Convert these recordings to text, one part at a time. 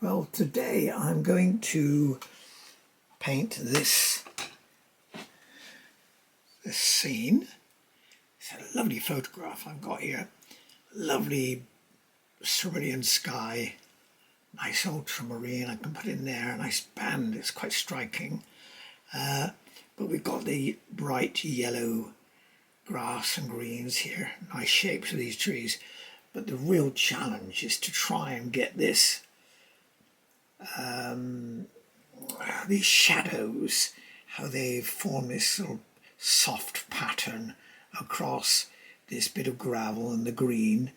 Well, today I'm going to paint this scene. It's a lovely photograph I've got here. Lovely cerulean sky, nice ultramarine. I can put in there, a nice band. It's quite striking. But we've got the bright yellow grass and greens here. Nice shapes of these trees. But the real challenge is to try and get this these shadows, how they form this little soft pattern across this bit of gravel and the green,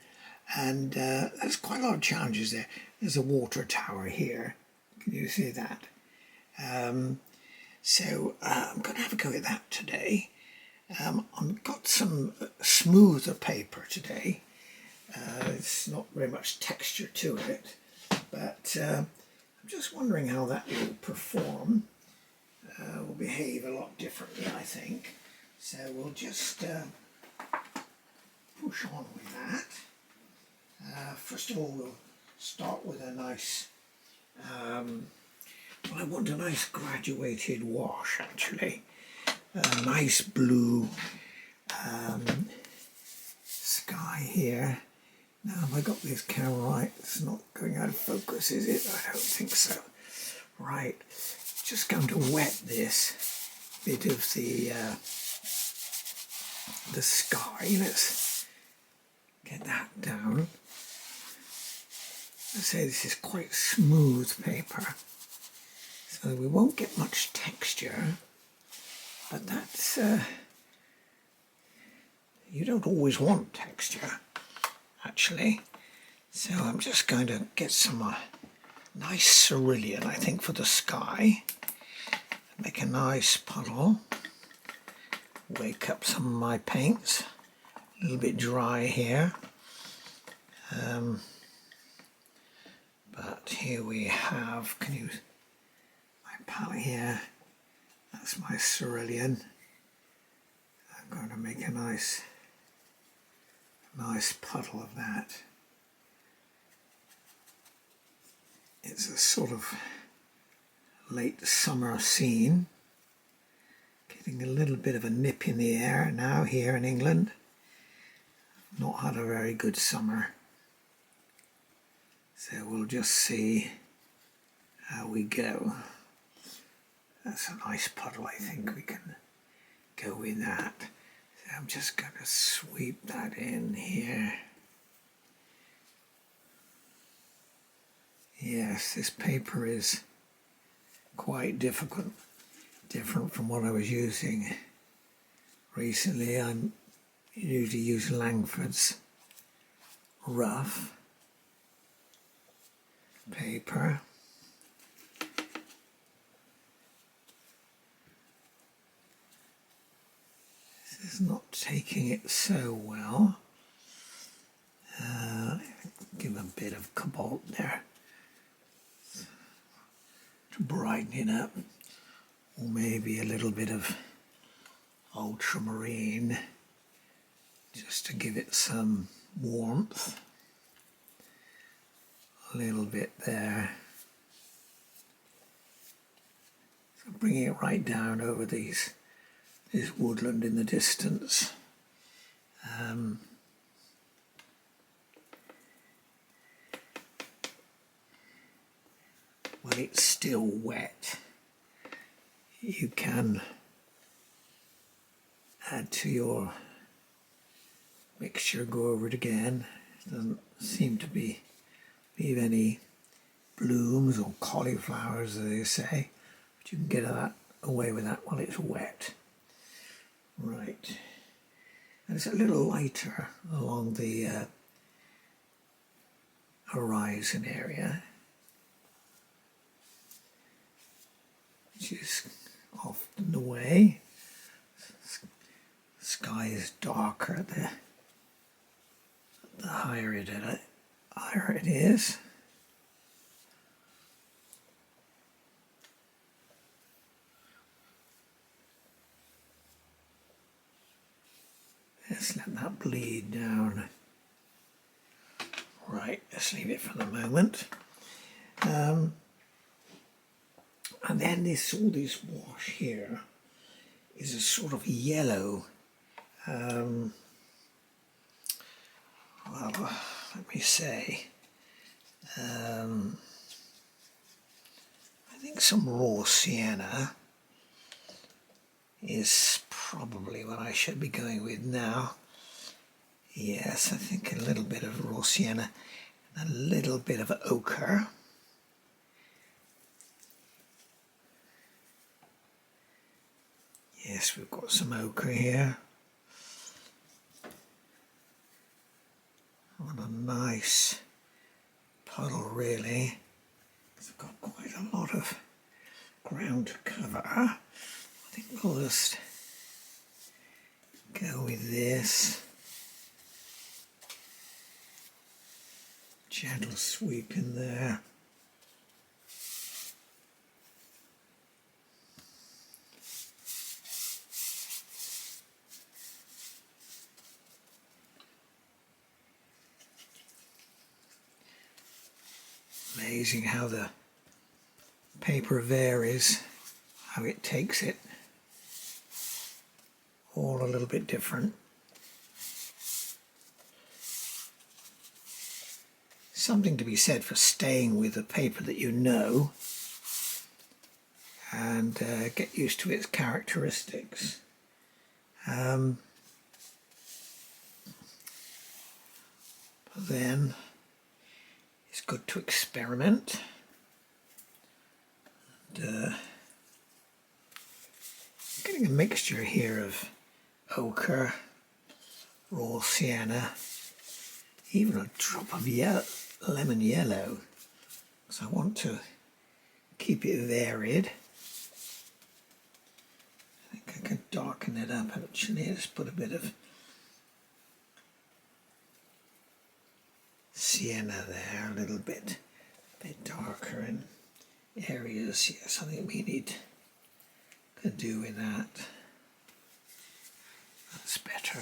and there's quite a lot of challenges there. There's a water tower here, can you see that? So I'm going to have a go at that today. I've got some smoother paper today. It's not very much texture to it, but I'm just wondering how that will perform. Will behave a lot differently, I think. So we'll just push on with that. First of all, we'll start with a nice, well, I want a nice graduated wash actually. A nice blue sky here. Now, have I got this camera right? It's not going out of focus, is it? I don't think so. Right, just going to wet this bit of the sky. Let's get that down. I say this is quite smooth paper, so we won't get much texture, but that's, you don't always want texture, actually. So I'm just going to get some nice cerulean, I think, for the sky. Make a nice puddle. Wake up some of my paints. A little bit dry here. But here we have, can you, my palette here. That's my cerulean. I'm going to make a nice puddle of that. It's a sort of late summer scene. Getting a little bit of a nip in the air now here in England. Not had a very good summer. So we'll just see how we go. That's a nice puddle, I think we can go with that. So I'm just going to sweep that in here. Yes, this paper is quite different from what I was using recently. I usually use Langford's rough paper. This is not taking it so well. Give a bit of cobalt there to brighten it up, or maybe a little bit of ultramarine just to give it some warmth. A little bit there. So bringing it right down over this woodland in the distance. When it's still wet, you can add to your mixture, go over it again. It doesn't seem to leave any blooms or cauliflowers, as they say, but you can get away with that while it's wet. Right, and it's a little lighter along the horizon area, which is often the way. The sky is darker the higher it is. Let's let that bleed down. Right, let's leave it for the moment. And then all this wash here is a sort of yellow, well, let me say, I think some raw sienna is probably what I should be going with now. Yes, I think a little bit of raw sienna and a little bit of ochre. Yes, we've got some ochre here. What a nice puddle, really. I've got quite a lot of ground to cover. I think we'll just go with this. Gentle sweep in there. Amazing how the paper varies, how it takes it. All a little bit different. Something to be said for staying with a paper that you know and get used to its characteristics. But then it's good to experiment. And, getting a mixture here of ochre, raw sienna, even a drop of lemon yellow, because I want to keep it varied. I think I can darken it up actually. Just put a bit of sienna there, a little bit darker in areas. Yes, I think we could do with that. That's better.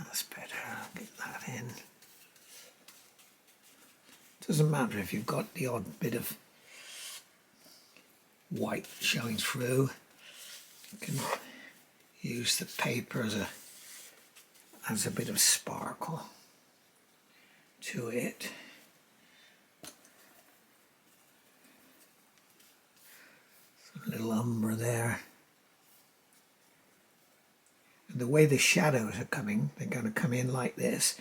That's better. I'll get that in. Doesn't matter if you've got the odd bit of white showing through. You can use the paper as a bit of sparkle to it. A little umber there. And the way the shadows are coming, they're going to come in like this.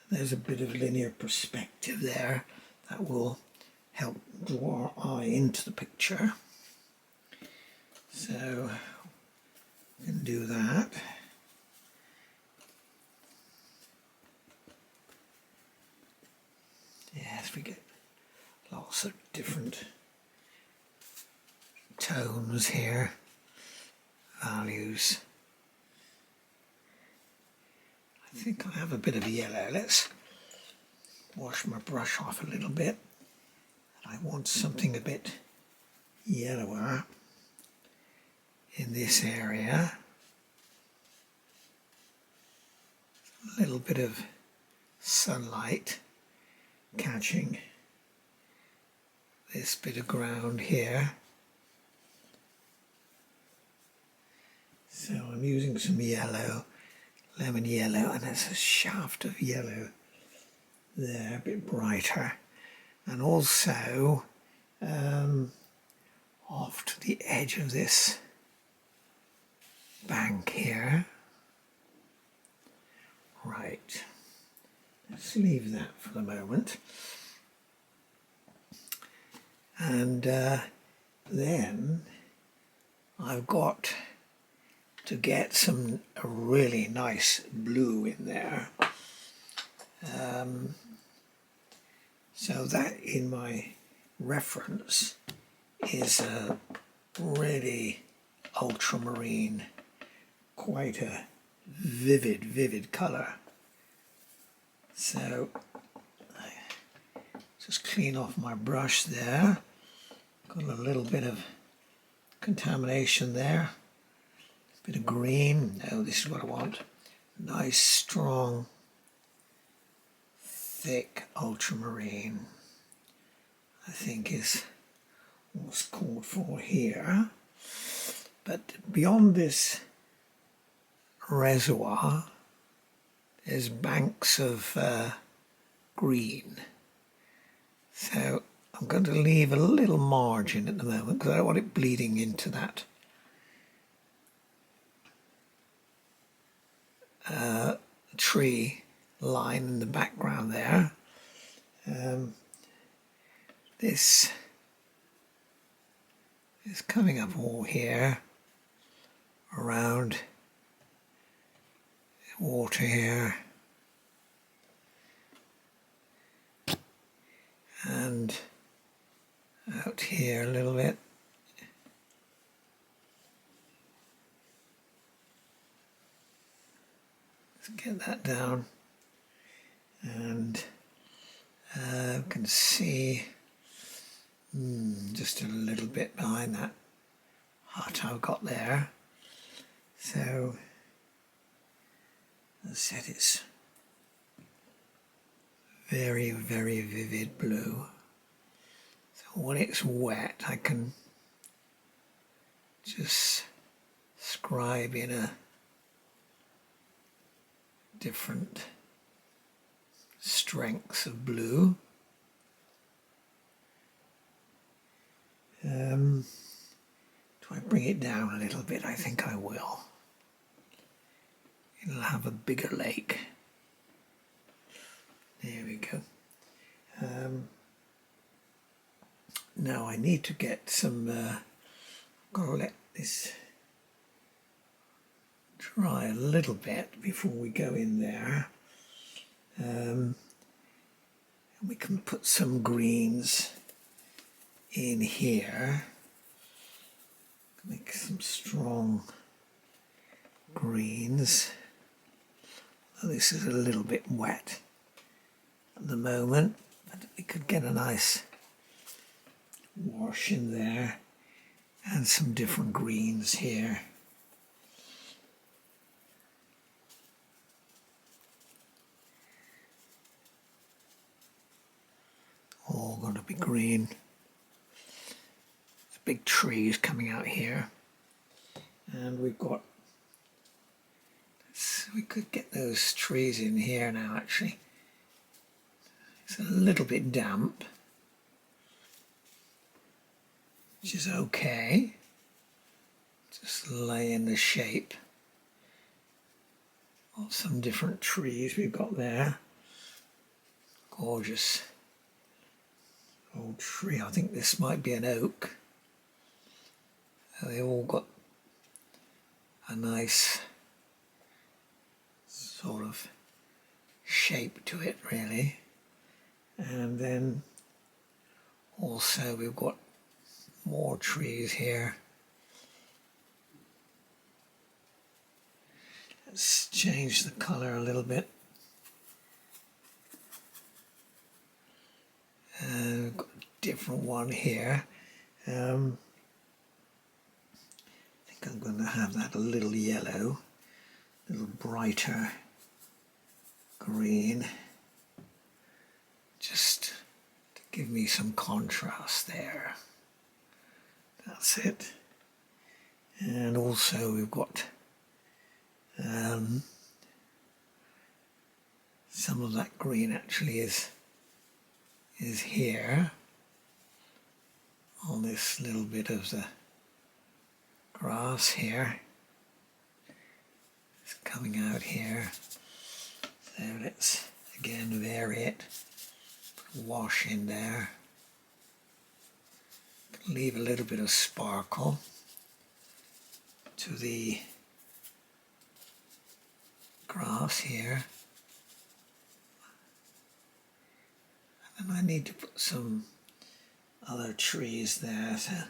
There's a bit of linear perspective there that will help draw our eye into the picture. So we can do that. Yes, we get lots of different tones here, values. I think I have a bit of yellow. Let's wash my brush off a little bit. I want something a bit yellower in this area. A little bit of sunlight catching this bit of ground here. So I'm using some yellow, lemon yellow, and there's a shaft of yellow there, a bit brighter. And also off to the edge of this bank here. Right, let's leave that for the moment. And then I've got to get a really nice blue in there. So that in my reference is a really ultramarine, quite a vivid colour. So just clean off my brush there. Got a little bit of contamination there. Bit of green. No, this is what I want. Nice, strong, thick ultramarine, I think is what's called for here. But beyond this reservoir, there's banks of green. So I'm going to leave a little margin at the moment because I don't want it bleeding into that tree line in the background there. This is coming up all here around water here, and out here a little bit. Let's get that down, and you can see just a little bit behind that hut I've got there. So as I said, it's very, very vivid blue. So when it's wet, I can just scribe in a different strengths of blue. Do I bring it down a little bit? I think I will. It'll have a bigger lake. There we go. Now I need to get some, I've got to let this dry a little bit before we go in there. And we can put some greens in here. Make some strong greens. Well, this is a little bit wet at the moment, but we could get a nice wash in there and some different greens here. All going to be green. There's big trees coming out here, and we've got, we could get those trees in here now actually. It's a little bit damp, which is okay. Just lay in the shape of some different trees we've got there. Gorgeous old tree. I think this might be an oak. They all got a nice sort of shape to it really. And then also we've got more trees here. Let's change the colour a little bit. We've got a different one here. I think I'm going to have that a little yellow, a little brighter green, just to give me some contrast there. That's it. And also we've got some of that green actually is here on this little bit of the grass here. It's coming out here. So let's again vary it. Put a wash in there. Leave a little bit of sparkle to the grass here. And I need to put some other trees there to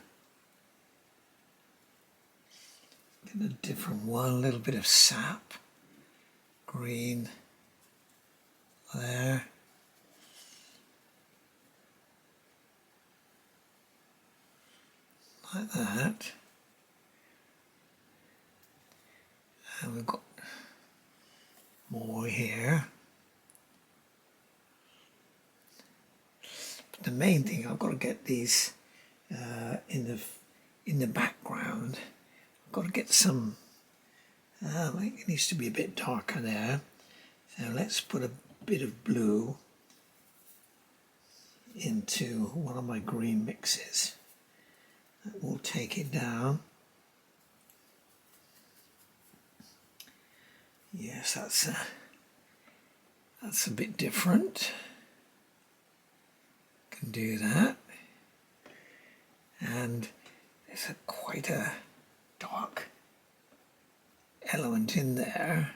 get a different one, a little bit of sap, green there. Like that. And we've got more here. But the main thing, I've got to get these in the background. I've got to get some, it needs to be a bit darker there. So let's put a bit of blue into one of my green mixes. That will take it down. Yes, that's a bit different. Can do that. And there's quite a dark element in there.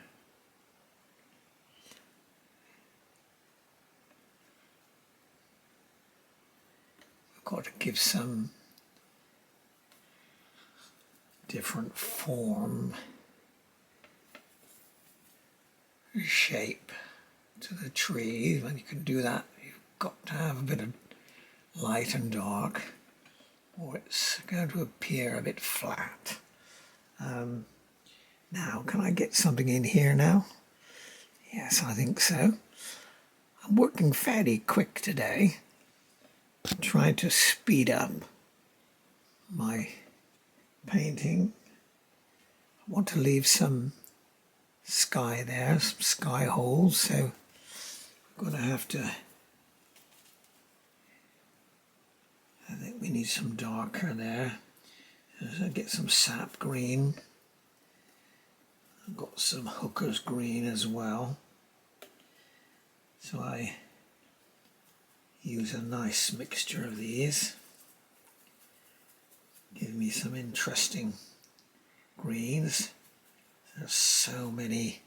I've got to give some different form, shape to the tree. When you can do that, you've got to have a bit of light and dark, or it's going to appear a bit flat. Now, can I get something in here now? Yes, I think so. I'm working fairly quick today. I'm trying to speed up my painting. I want to leave some sky there, some sky holes, so I'm going to have to, I think we need some darker there. So get some sap green. I've got some hooker's green as well. So I use a nice mixture of these. Give me some interesting greens. There's so many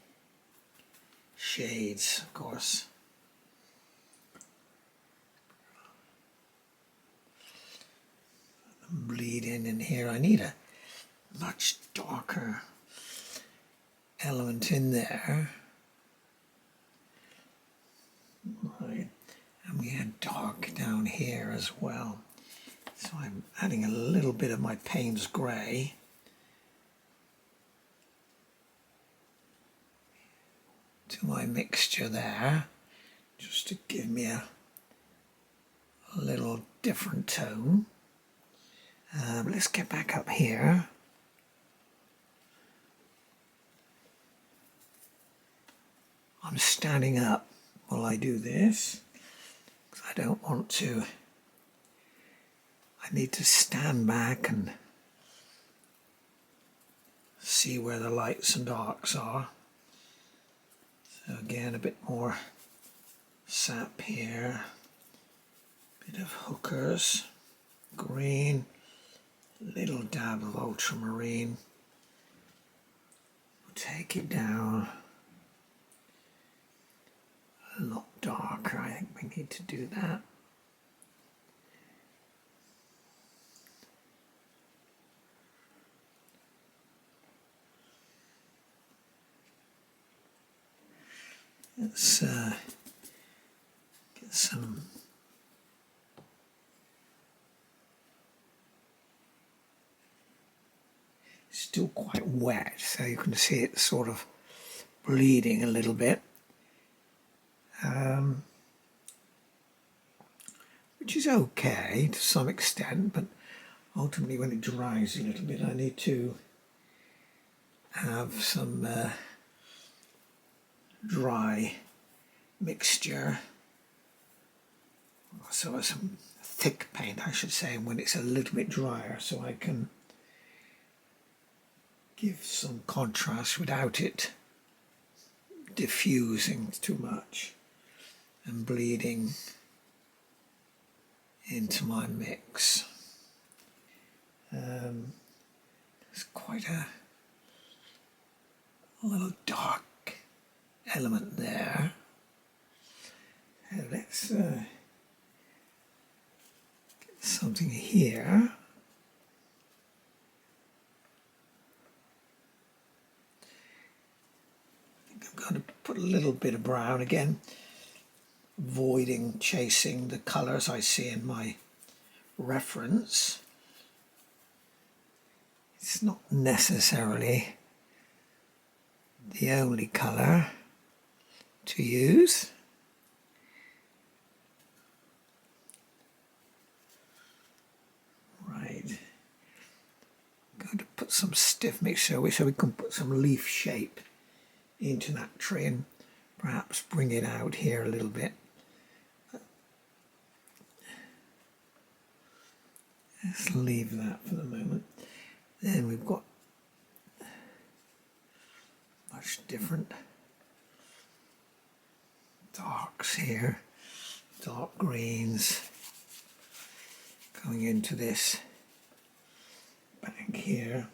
shades, of course. Bleed in here. I need a much darker element in there. Right. And we had dark down here as well. So I'm adding a little bit of my Payne's grey. To my mixture there, just to give me a little different tone. Let's get back up here. I'm standing up while I do this, because I don't want to, I need to stand back and see where the lights and darks are. So again, a bit more sap here, bit of hookers, green, little dab of ultramarine. We'll take it down a lot darker. I think we need to do that. Let's get some still quite wet, so you can see it sort of bleeding a little bit, which is okay to some extent, but ultimately when it dries a little bit I need to have some dry mixture, so some thick paint I should say, when it's a little bit drier, so I can give some contrast without it diffusing too much and bleeding into my mix. There's quite a little dark element there. So let's get something here. I'm going to put a little bit of brown again, avoiding chasing the colours I see in my reference. It's not necessarily the only colour to use. Right. Going to put some stiff mixture so we can put some leaf shape into that tree and perhaps bring it out here a little bit. Let's leave that for the moment. Then we've got much different darks here, dark greens going into this bank here,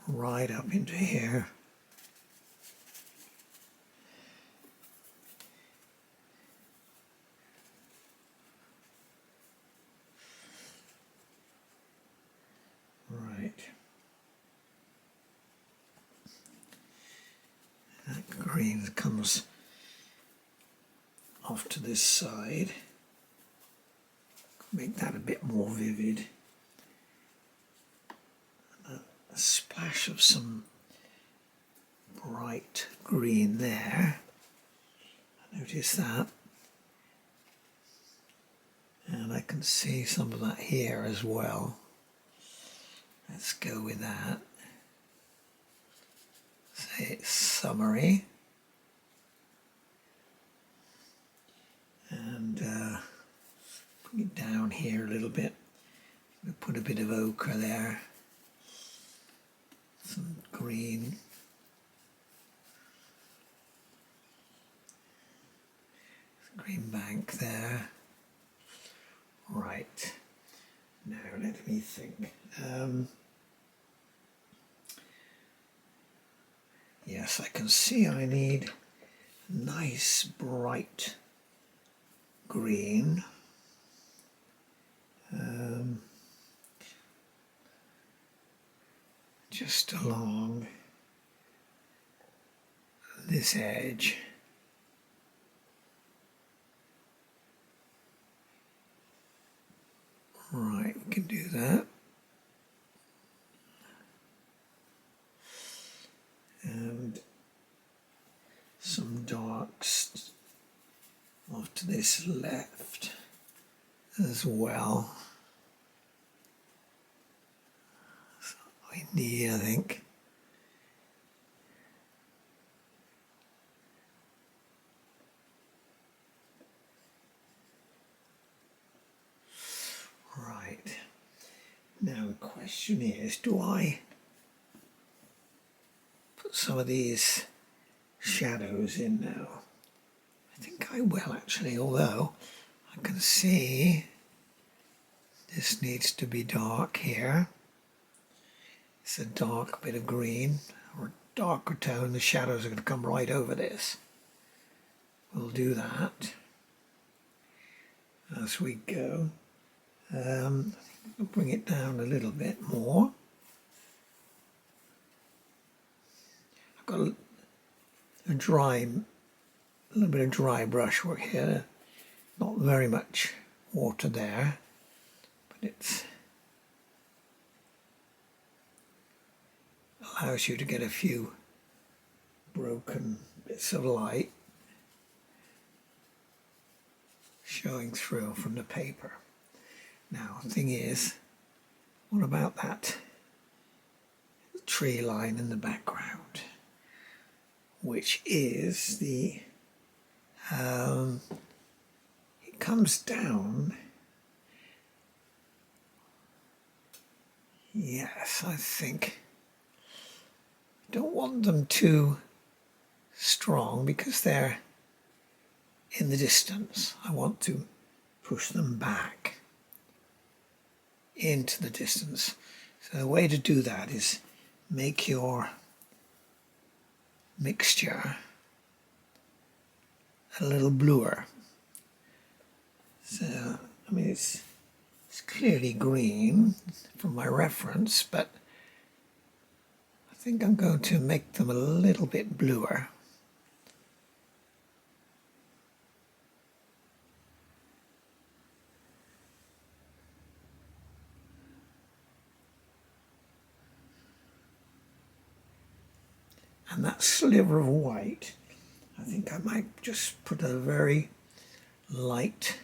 right up into here. Right. That green comes off to this side. Make that a bit more vivid. A splash of some bright green there. Notice that. And I can see some of that here as well. Let's go with that. Say it's summery. And bring it down here a little bit. We'll put a bit of ochre there. Some green. Green bank there. Right. Now let me think. Yes, I can see I need nice bright green. Just along this edge. Right, we can do that. And some darks off to this left as well. That's what we need, I think. Right. Now the question is, do I put some of these shadows in now? I think I will actually, although I can see this needs to be dark here. It's a dark bit of green or a darker tone. The shadows are going to come right over this. We'll do that as we go. I think we'll bring it down a little bit more. I've got a little bit of dry brushwork here. Not very much water there, but it allows you to get a few broken bits of light showing through from the paper. Now, the thing is, what about that tree line in the background, which is the, it comes down, yes, I think, I don't want them too strong because they're in the distance. I want to push them back into the distance. So the way to do that is make your mixture a little bluer. So, I mean, it's clearly green from my reference, but I think I'm going to make them a little bit bluer. And that sliver of white, I think I might just put a very light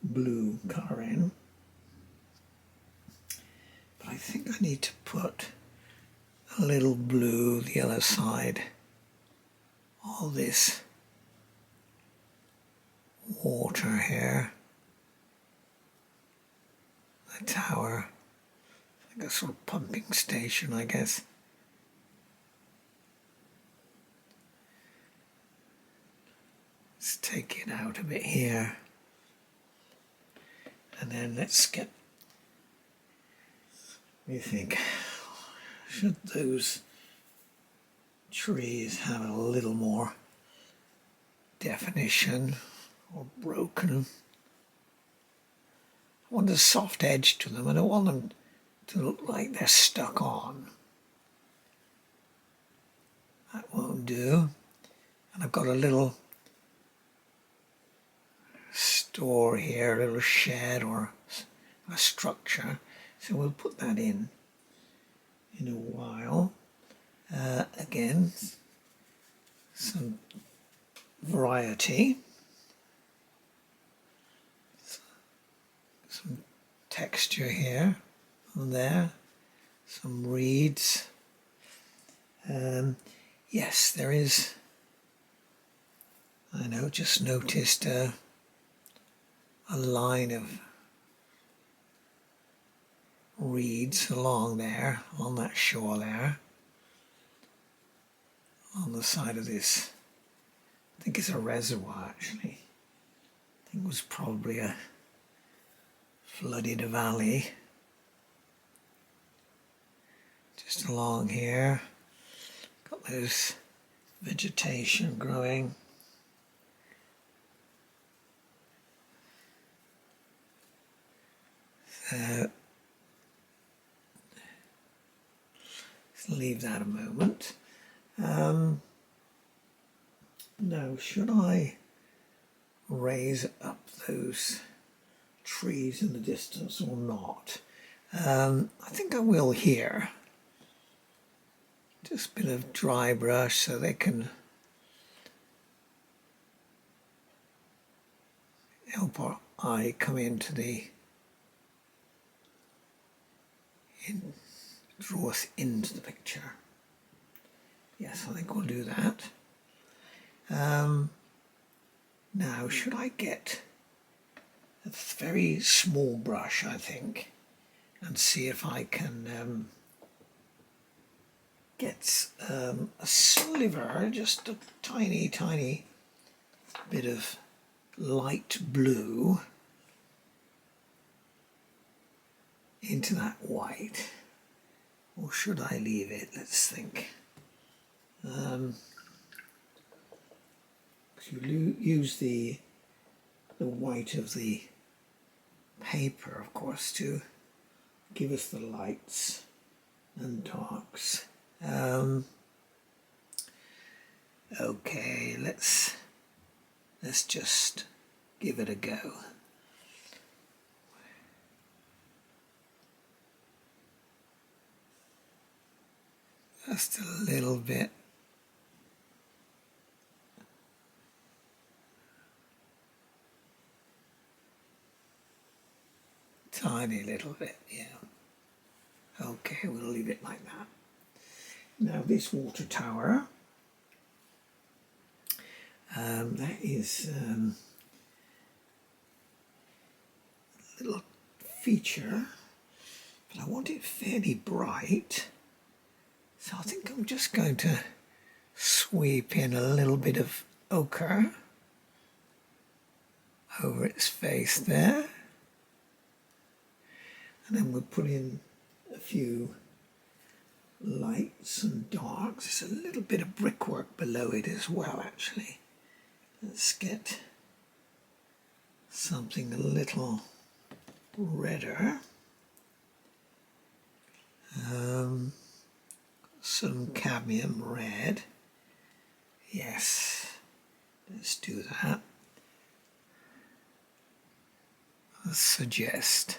blue colour in. But I think I need to put a little blue the other side. All this water here. The tower. Like a sort of pumping station, I guess. Let's take it out a bit here. And then let's get, what do you think? Should those trees have a little more definition or broken? I want a soft edge to them. I don't want them to look like they're stuck on. That won't do. And I've got a little store here, a little shed or a structure. So we'll put that in a while. Again, some variety. Some texture here and there. Some reeds. Yes, there is. I know, just noticed a line of reeds along there, along that shore there, on the side of this. I think it's a reservoir actually. I think it was probably a flooded valley. Just along here, got those vegetation growing. Let's leave that a moment. Now, should I raise up those trees in the distance or not? I think I will here. Just a bit of dry brush so they can help our eye come into draw us into the picture. Yes, I think we'll do that. Now, should I get a very small brush, I think, and see if I can get a sliver, just a tiny, tiny bit of light blue into that white, or should I leave it? Let's think. You use the white of the paper, of course, to give us the lights and darks. Okay, let's just give it a go. Just a little bit. Tiny little bit, yeah. Okay, we'll leave it like that. Now this water tower, that is a little feature, but I want it fairly bright. So I think I'm just going to sweep in a little bit of ochre over its face there. And then we'll put in a few lights and darks. There's a little bit of brickwork below it as well, actually. Let's get something a little redder. Some cadmium red. Yes, let's do that. Let's suggest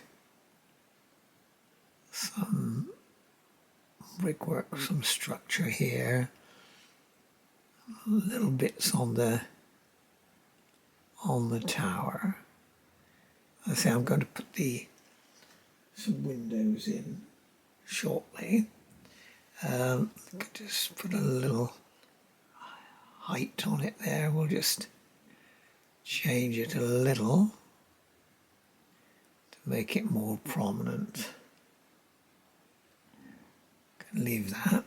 some brickwork, some structure here. little bits on the tower. I say I'm going to put some windows in shortly. Just put a little height on it there. We'll just change it a little to make it more prominent. Can leave that.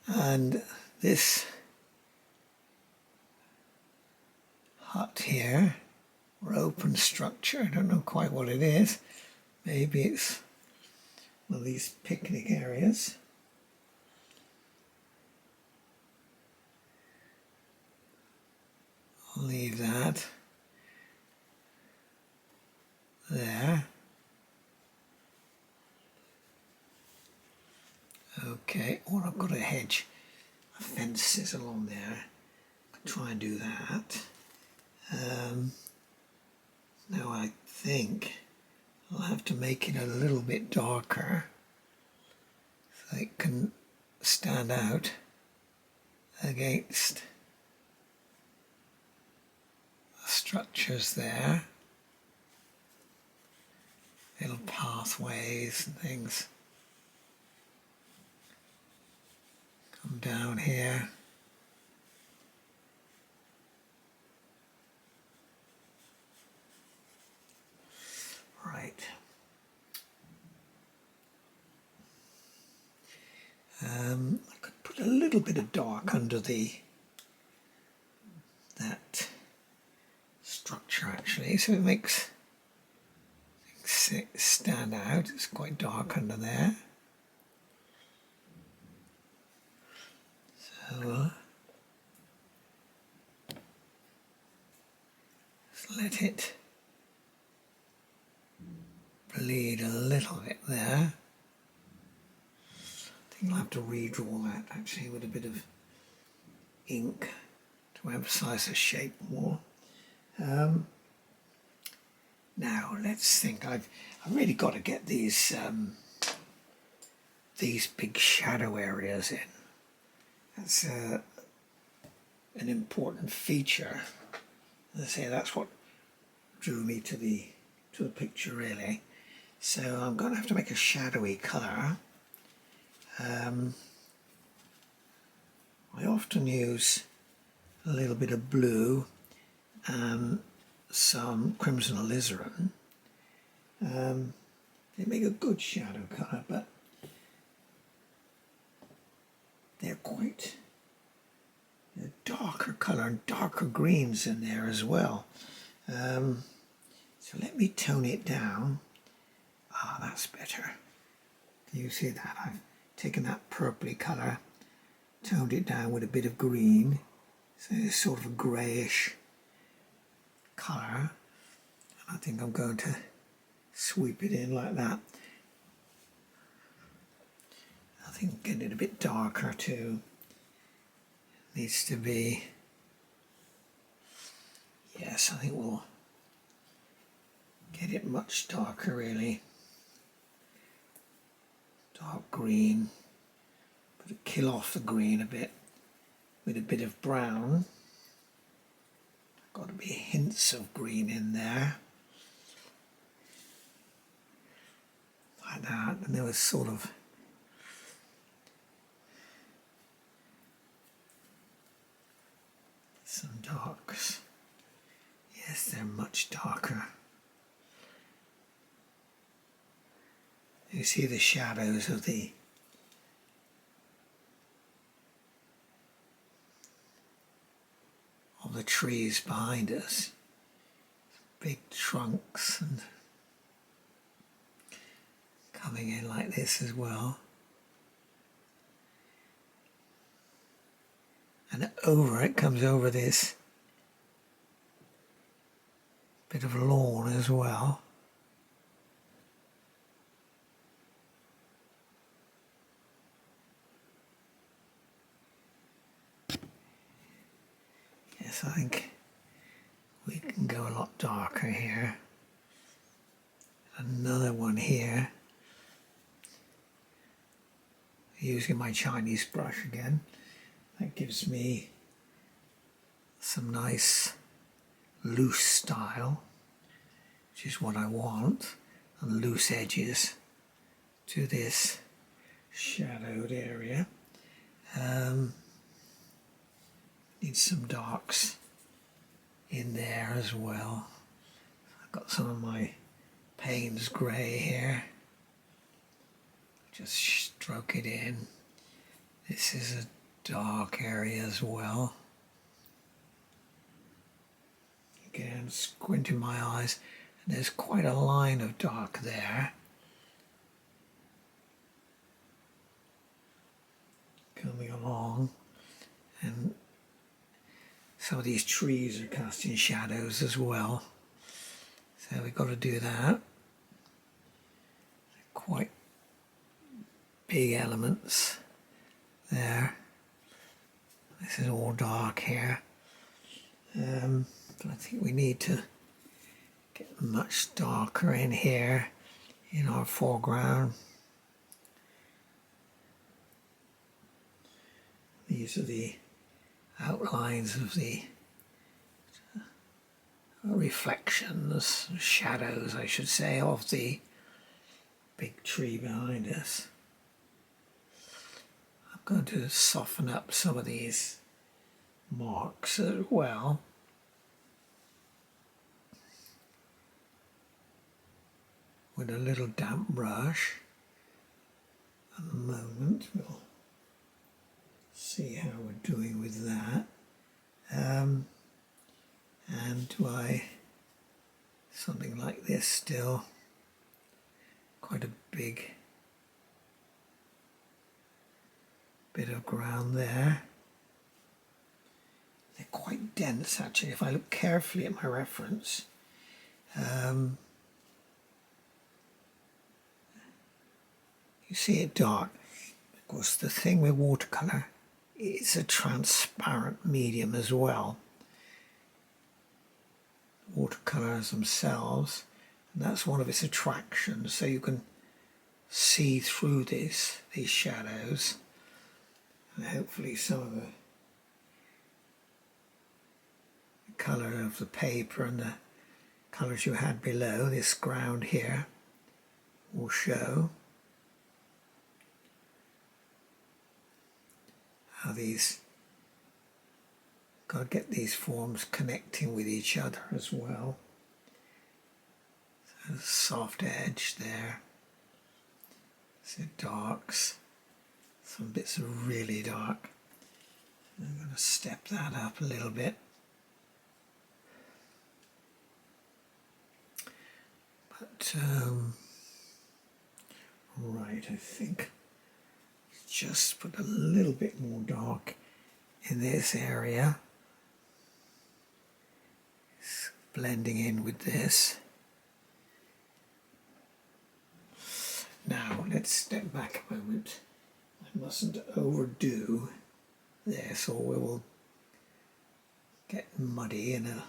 And this hut here, or open structure, I don't know quite what it is. Maybe it's one of these picnic areas. I'll leave that there. Okay, or I've got a hedge of fences along there. I'll try and do that. Now I think I'll have to make it a little bit darker so it can stand out against the structures there. Little pathways and things. Come down here. Right. I could put a little bit of dark under that structure actually, so it makes things stand out. It's quite dark under there. So just let it bleed a little bit there. I think I'll have to redraw that actually with a bit of ink to emphasize the shape more. Now let's think. I've really got to get these big shadow areas in. That's an important feature. As I say, that's what drew me to the picture really. So I'm going to have to make a shadowy colour. I often use a little bit of blue and some crimson alizarin. They make a good shadow colour, but they're darker colour and darker greens in there as well. So let me tone it down. Ah, that's better. Can you see that? I've taken that purpley colour, toned it down with a bit of green, so it's sort of a greyish colour. I think I'm going to sweep it in like that. I think get it a bit darker too. Needs to be, yes, I think we'll get it much darker really. Dark green, but kill off the green a bit with a bit of brown. Got to be hints of green in there. Like that, and there was sort of some darks. Yes, they're much darker. You see the shadows of the trees behind us. Big trunks and coming in like this as well. And over it comes over this bit of lawn as well. Yes, I think we can go a lot darker here. Another one here. Using my Chinese brush again. That gives me some nice loose style, which is what I want, and loose edges to this shadowed area. Need some darks in there as well. I've got some of my Payne's grey here. Just stroke it in. This is a dark area as well. Again, squinting my eyes, and there's quite a line of dark there. Coming along, and some of these trees are casting shadows as well. So we've got to do that. Quite big elements there. This is all dark here. But I think we need to get much darker in here in our foreground. These are the outlines of the reflections, shadows I should say, of the big tree behind us. I'm going to soften up some of these marks as well. With a little damp brush. At the moment we'll see how we're doing with that. And do I something like this still? Quite a big bit of ground there. They're quite dense actually if I look carefully at my reference. You see it dark. Of course, the thing with watercolour, it's a transparent medium as well. Watercolours themselves, and that's one of its attractions, so you can see through these shadows, and hopefully some of the colour of the paper and the colours you had below this ground here will show. How these, got to get these forms connecting with each other as well. So there's a soft edge there. So darks, some bits are really dark. I'm going to step that up a little bit. But right, I think just put a little bit more dark in this area. It's blending in with this. Now let's step back a moment. I mustn't overdo this or we will get muddy and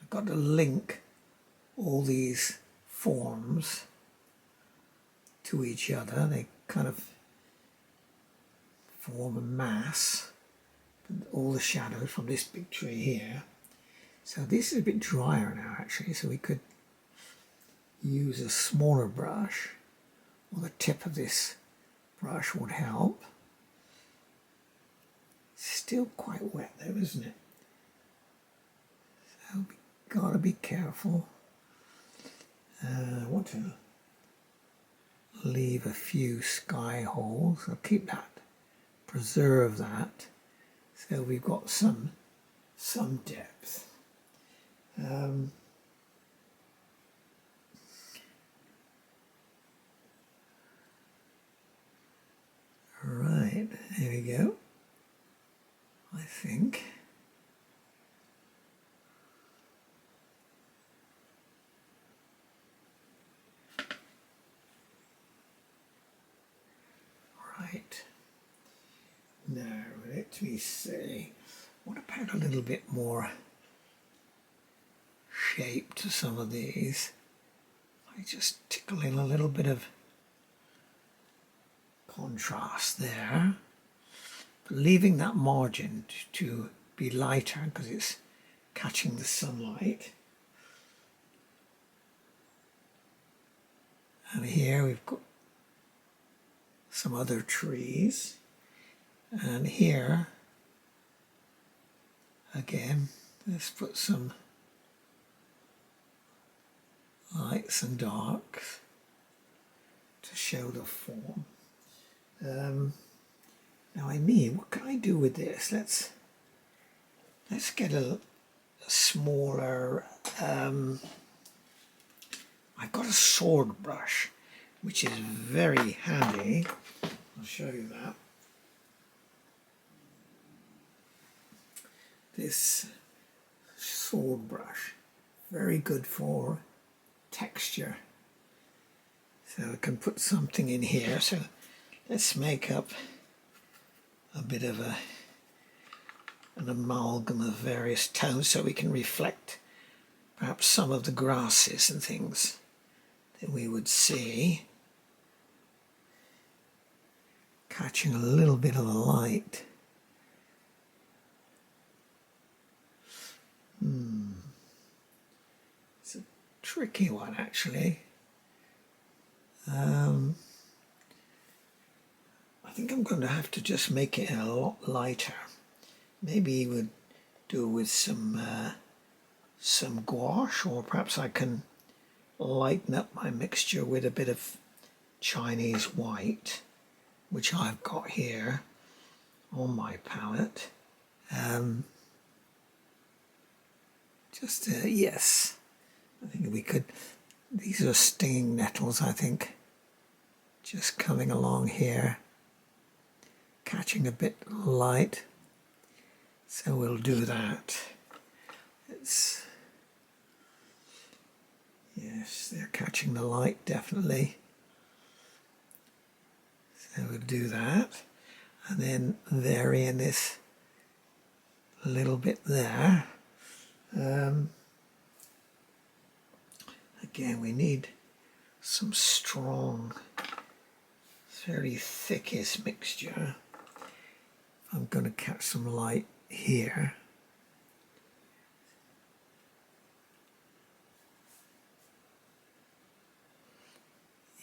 I've got to link all these forms to each other. They kind of form a mass, all the shadows from this big tree here. So this is a bit drier now actually, so we could use a smaller brush, or the tip of this brush would help. It's still quite wet though, isn't it? So we gotta be careful. I want to leave a few sky holes. I'll keep that, preserve that, so we've got some depth. Right, there we go. I think. Right. Now, let me see. What about a little bit more shape to some of these? I just tickle in a little bit of contrast there. but leaving that margin to be lighter because it's catching the sunlight. And here we've got some other trees, and here again let's put some lights and darks to show the form. Now what can I do with this? Let's get a smaller, I've got a sword brush, which is very handy. I'll show you that. This sword brush, very good for texture. So I can put something in here. So let's make up a bit of an amalgam of various tones so we can reflect perhaps some of the grasses and things that we would see, catching a little bit of the light. It's a tricky one, actually. I think I'm going to have to just make it a lot lighter. Maybe we'd do with some gouache, or perhaps I can lighten up my mixture with a bit of Chinese white, which I've got here on my palette. Yes, I think we could. These are stinging nettles, I think, just coming along here, catching a bit of light. So we'll do that. Yes, they're catching the light, definitely. So we'll do that. And then vary in this a little bit there. Again, we need some strong, very thickest mixture. I'm going to catch some light here.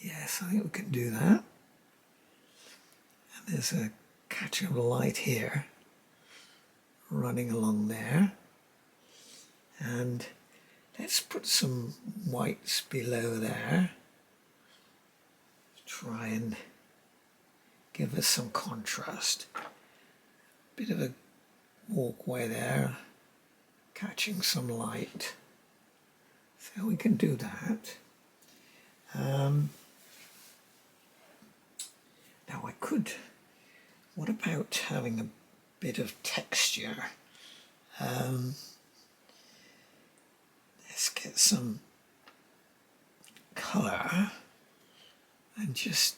Yes, I think we can do that. And there's a catch of light here running along there. And let's put some whites below there. Try and give us some contrast. Bit of a walkway there, catching some light. So we can do that. Now I could, what about having a bit of texture? Let's get some colour and just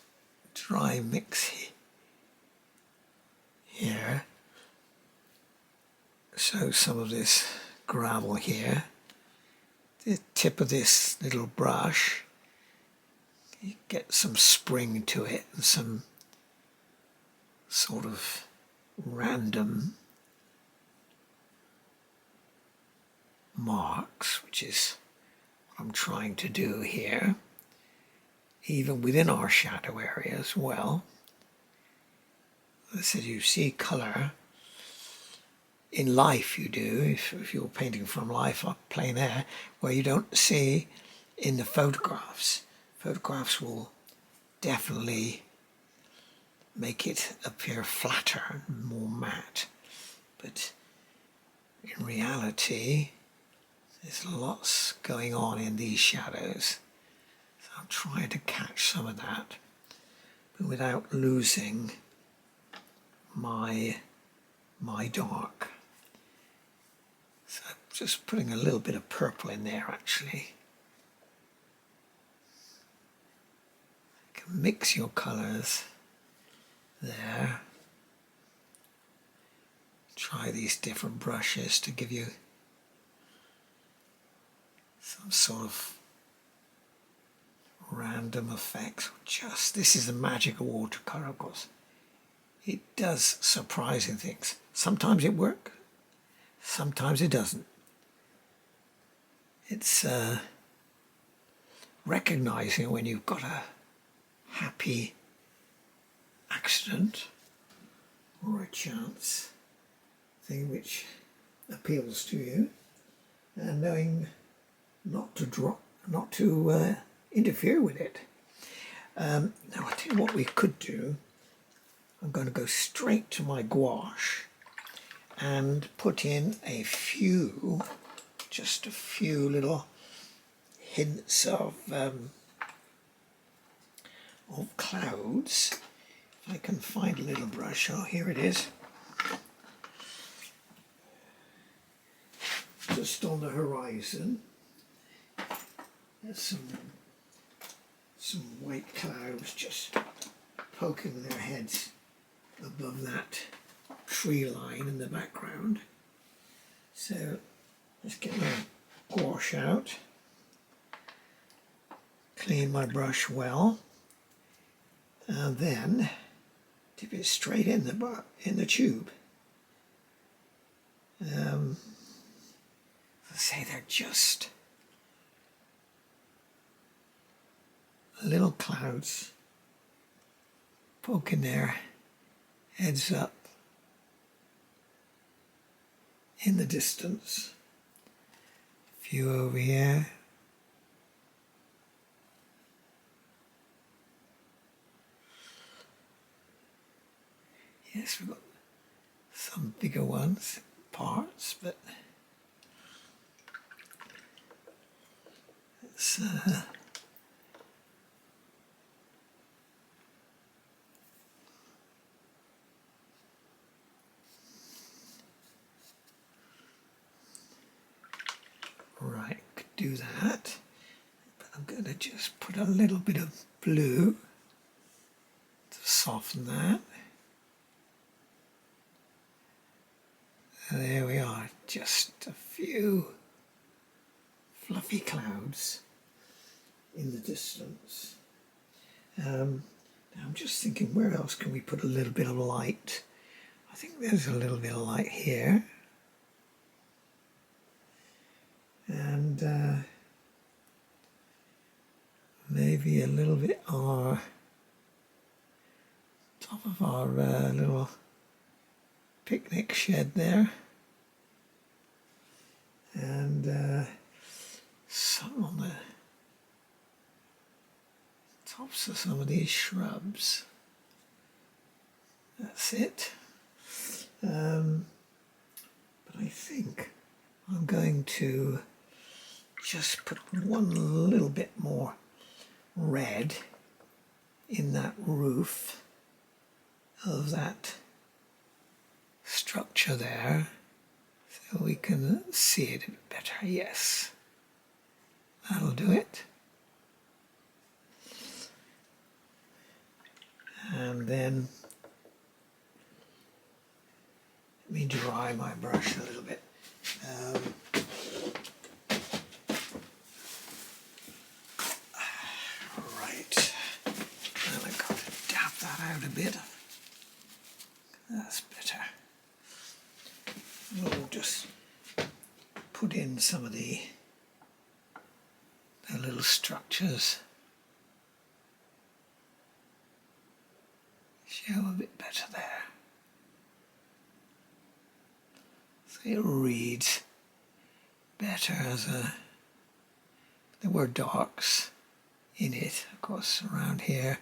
dry mix here. So some of this gravel here, the tip of this little brush, you get some spring to it and some sort of random marks, which is what I'm trying to do here, even within our shadow area as well. As you see colour in life, you do, if you're painting from life up plein air, where you don't see in the photographs. Photographs will definitely make it appear flatter and more matte, but in reality there's lots going on in these shadows. So I'm trying to catch some of that, but without losing my dark. So I'm just putting a little bit of purple in there actually. You can mix your colours there. Try these different brushes to give you some sort of random effects. This is the magic of watercolour, of course. it does surprising things. Sometimes it works, sometimes it doesn't. It's recognizing when you've got a happy accident or a chance thing which appeals to you, and knowing not to interfere with it. Now I tell you what we could do. I'm going to go straight to my gouache and put in just a few little hints of clouds. If I can find a little brush. Oh, here it is. Just on the horizon, there's some white clouds just poking their heads above that tree line in the background. So let's get my gouache out, clean my brush well, and then dip it straight in the tube. Let's say they're just little clouds poking their heads up in the distance. A few over here. Yes, we've got some bigger ones, parts, but it's right, could do that, but I'm going to just put a little bit of blue to soften that. There we are, just a few fluffy clouds in the distance. Now I'm just thinking, where else can we put a little bit of light? I think there's a little bit of light here. And maybe a little bit on our top of our little picnic shed there, and some on the tops of some of these shrubs. That's it. But I think I'm going to just put one little bit more red in that roof of that structure there, so we can see it a bit better. Yes, that'll do it. And then let me dry my brush a little bit. Right, and I've got to dab that out a bit. That's better. We'll just put in some of the little structures. Show a bit better there. So it reads better as there were darks in it, of course, around here.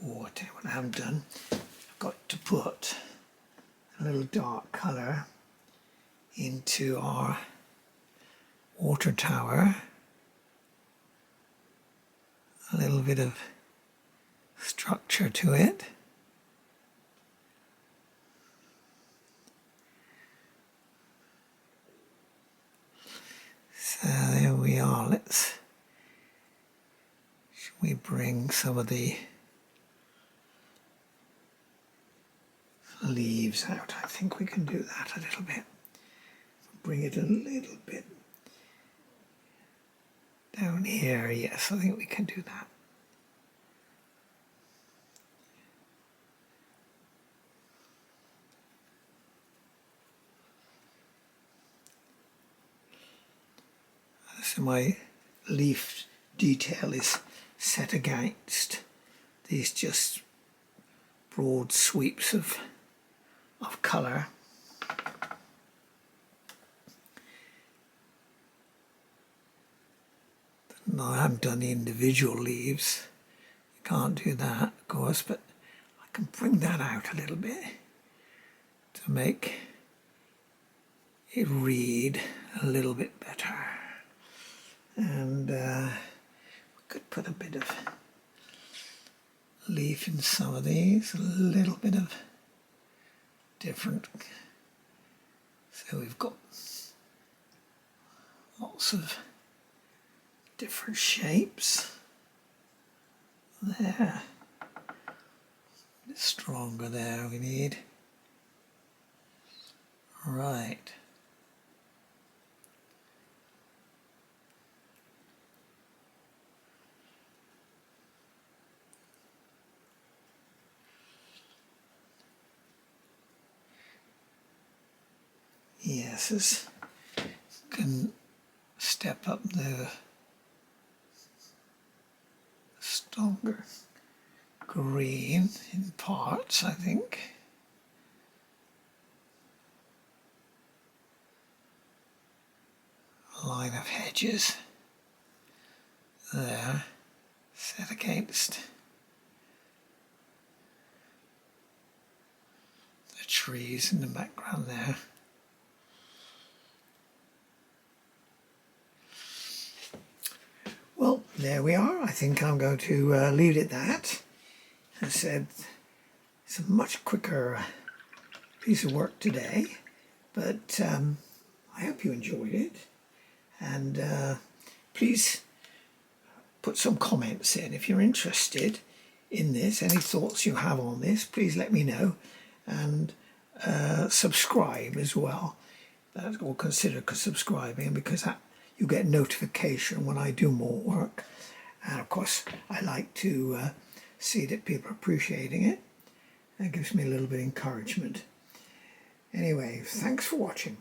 Oh, I'll tell you what I haven't done. I've got to put a little dark colour into our water tower. A little bit of structure to it. So there we are. Should we bring some of the leaves out? I think we can do that a little bit. Bring it a little bit down here. Yes, I think we can do that. So my leaf detail is set against these just broad sweeps of colour. No, I haven't done the individual leaves. You can't do that, of course, but I can bring that out a little bit to make it read a little bit better. And we could put a bit of leaf in some of these, a little bit of different. So we've got lots of different shapes there. A bit stronger there we need. Right. Yes, this can step up the stronger green in parts, I think. A line of hedges there, set against the trees in the background there. Well, there we are. I think I'm going to leave it at that. As I said, it's a much quicker piece of work today, but I hope you enjoyed it. And please put some comments in if you're interested in this. Any thoughts you have on this, please let me know. And subscribe as well. That's all, consider subscribing, because that you get notification when I do more work. And of course I like to see that people are appreciating it. That gives me a little bit of encouragement. Anyway, thanks for watching.